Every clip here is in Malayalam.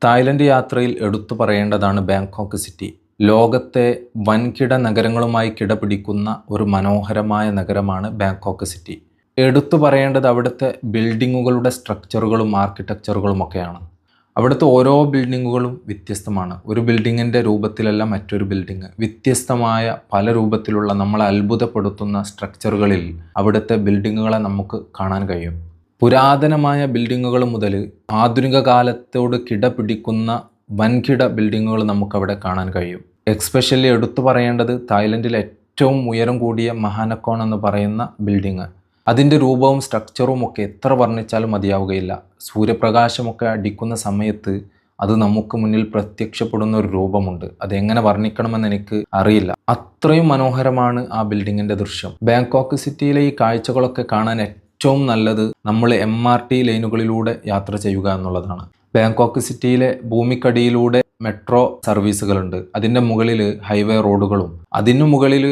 തായ്ലൻഡ് യാത്രയിൽ എടുത്തു പറയേണ്ടതാണ് ബാങ്കോക്ക് സിറ്റി. ലോകത്തെ വൻകിട നഗരങ്ങളുമായി കിടപിടിക്കുന്ന ഒരു മനോഹരമായ നഗരമാണ് ബാങ്കോക്ക് സിറ്റി. എടുത്തു പറയേണ്ടത് അവിടുത്തെ ബിൽഡിങ്ങുകളുടെ സ്ട്രക്ചറുകളും ആർക്കിടെക്ചറുകളും ഒക്കെയാണ്. അവിടുത്തെ ഓരോ ബിൽഡിങ്ങുകളും വ്യത്യസ്തമാണ്. ഒരു ബിൽഡിങ്ങിൻ്റെ രൂപത്തിലല്ല മറ്റൊരു ബിൽഡിങ്. വ്യത്യസ്തമായ പല രൂപത്തിലുള്ള നമ്മളെ അത്ഭുതപ്പെടുത്തുന്ന സ്ട്രക്ചറുകളിൽ അവിടുത്തെ ബിൽഡിങ്ങുകളെ നമുക്ക് കാണാൻ കഴിയും. പുരാതനമായ ബിൽഡിങ്ങുകൾ മുതൽ ആധുനിക കാലത്തോട് കിടപിടിക്കുന്ന വൻകിട ബിൽഡിങ്ങുകൾ നമുക്കവിടെ കാണാൻ കഴിയും. എക്സ്പെഷ്യലി എടുത്തു പറയേണ്ടത് തായ്ലൻഡിലെ ഏറ്റവും ഉയരം കൂടിയ മഹാനക്കോൺ എന്ന് പറയുന്ന ബിൽഡിങ്. അതിൻ്റെ രൂപവും സ്ട്രക്ചറും ഒക്കെ എത്ര വർണ്ണിച്ചാലും മതിയാവുകയില്ല. സൂര്യപ്രകാശമൊക്കെ അടിക്കുന്ന സമയത്ത് അത് നമുക്ക് മുന്നിൽ പ്രത്യക്ഷപ്പെടുന്ന ഒരു രൂപമുണ്ട്. അതെങ്ങനെ വർണ്ണിക്കണമെന്ന് എനിക്ക് അറിയില്ല. അത്രയും മനോഹരമാണ് ആ ബിൽഡിങ്ങിൻ്റെ ദൃശ്യം. ബാങ്കോക്ക് സിറ്റിയിലെ ഈ കാഴ്ചകളൊക്കെ കാണാൻ ഏറ്റവും നല്ലത് നമ്മൾ MRT ലൈനുകളിലൂടെ യാത്ര ചെയ്യുക എന്നുള്ളതാണ്. ബാങ്കോക്ക് സിറ്റിയിലെ ഭൂമിക്കടിയിലൂടെ മെട്രോ സർവീസുകളുണ്ട്. അതിൻ്റെ മുകളിൽ ഹൈവേ റോഡുകളും, അതിനു മുകളിൽ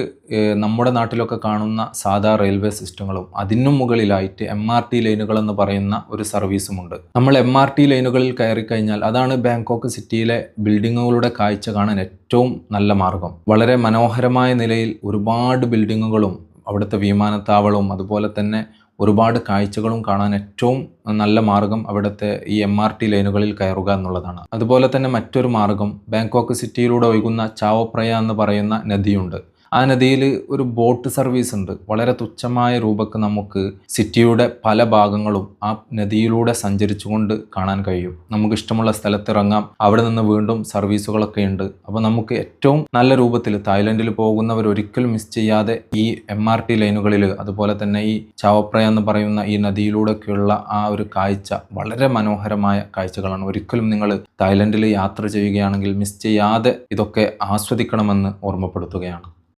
നമ്മുടെ നാട്ടിലൊക്കെ കാണുന്ന സാധാ റെയിൽവേ സിസ്റ്റങ്ങളും, അതിനു മുകളിലായിട്ട് MRT ലൈനുകൾ എന്ന് പറയുന്ന ഒരു സർവീസുമുണ്ട്. നമ്മൾ MRT ലൈനുകളിൽ കയറി കഴിഞ്ഞാൽ അതാണ് ബാങ്കോക്ക് സിറ്റിയിലെ ബിൽഡിങ്ങുകളുടെ കാഴ്ച കാണാൻ ഏറ്റവും നല്ല മാർഗം. വളരെ മനോഹരമായ നിലയിൽ ഒരുപാട് ബിൽഡിങ്ങുകളും അവിടുത്തെ വിമാനത്താവളവും അതുപോലെ തന്നെ ഒരുപാട് കാഴ്ചകളും കാണാൻ ഏറ്റവും നല്ല മാർഗം അവിടുത്തെ ഈ MRT ലൈനുകളിൽ കയറുക എന്നുള്ളതാണ്. അതുപോലെ തന്നെ മറ്റൊരു മാർഗം, ബാങ്കോക്ക് സിറ്റിയിലൂടെ ഒഴുകുന്ന ചാവോ പ്രയ എന്ന് പറയുന്ന നദിയുണ്ട്. ആ നദിയിൽ ഒരു ബോട്ട് സർവീസ് ഉണ്ട്. വളരെ തുച്ഛമായ രൂപക്ക് നമുക്ക് സിറ്റിയുടെ പല ഭാഗങ്ങളും ആ നദിയിലൂടെ സഞ്ചരിച്ചുകൊണ്ട് കാണാൻ കഴിയും. നമുക്ക് ഇഷ്ടമുള്ള സ്ഥലത്തിറങ്ങാം. അവിടെ നിന്ന് വീണ്ടും സർവീസുകളൊക്കെ ഉണ്ട്. അപ്പോൾ നമുക്ക് ഏറ്റവും നല്ല രൂപത്തിൽ തായ്ലൻഡിൽ പോകുന്നവർ ഒരിക്കലും മിസ് ചെയ്യാതെ ഈ MRT ലൈനുകളിൽ, അതുപോലെ തന്നെ ഈ ചാവോ പ്രയ എന്ന് പറയുന്ന ഈ നദിയിലൂടെയൊക്കെയുള്ള ആ ഒരു കാഴ്ച വളരെ മനോഹരമായ കാഴ്ചകളാണ്. ഒരിക്കലും നിങ്ങൾ തായ്ലൻഡിൽ യാത്ര ചെയ്യുകയാണെങ്കിൽ മിസ് ചെയ്യാതെ ഇതൊക്കെ ആസ്വദിക്കണമെന്ന് ഓർമ്മപ്പെടുത്തുകയാണ്.